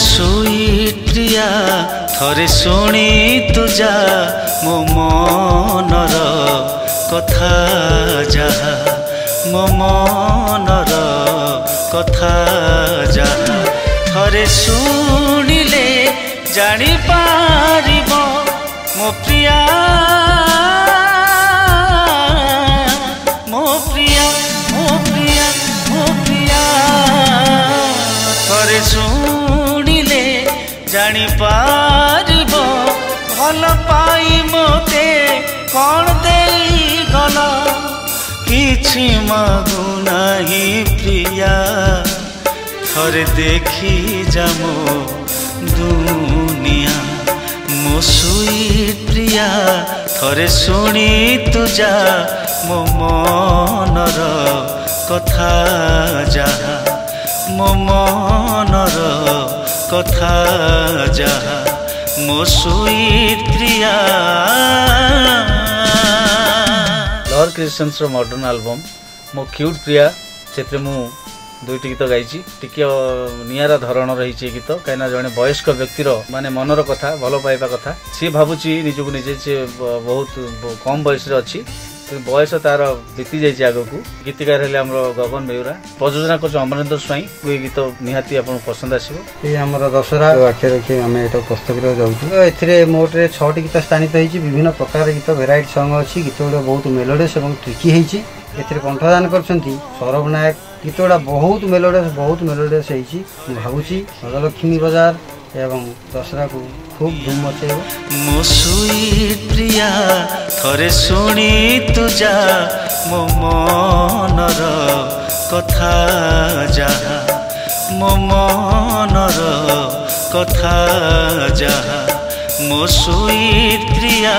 Suite प्रिया थरे शुणी तुजा मो मनर कथा जहा मो मनर कथा जहा थरे शुणिले जानी पारिबो मो प्रिया मो प्रिया मो प्रिया मो प्रिया थरे शुणिले जानी पारिबो भल पाई मोते कौन देई गल किछि मागु नाही प्रिया थरे देखी जामो दुनिया मो सुईट प्रिया थरे शुणी तुजा मो मनर कथा जहा मो मनर कथा जहा मो सुईट प्रिया। लहर क्रिएशंस रो मॉडर्न एल्बम मो क्यूट प्रिया से मु दुईटी गीत गाई टिके निरा धरण रही गीत कहीं जड़े वयस्क व्यक्तिर माने मनर कथा भल पाइबा कथा सी भावुची निजक निजे सी बहुत कम बयस अच्छी बयस तार बीती जाइए आग को गीतकार हेले गगन बेउरा प्रयोजना कर अमरेंद्र स्वाई ये गीत निहाती आप पसंद आसो दशहरा आखि रखी आम ये प्रस्तुत जाऊँ मोटे 6टी गीत स्थानित होती विभिन्न प्रकार गीत भेराइटी सॉन्ग अच्छी गीत गुड़ा बहुत मेलोडियस और ट्रिकी होती कंठदान कर सौरभ नायक गीत गुड़ा बहुत मेलोडियस भावुची गजलक्ष्मी बाजार एवं दशहरा को खूब धूम मचेब मो सुईट प्रिया थरे शुणी तुजा मो मनर कथा जहा मो मनर कथा जहा मो सुईट प्रिया।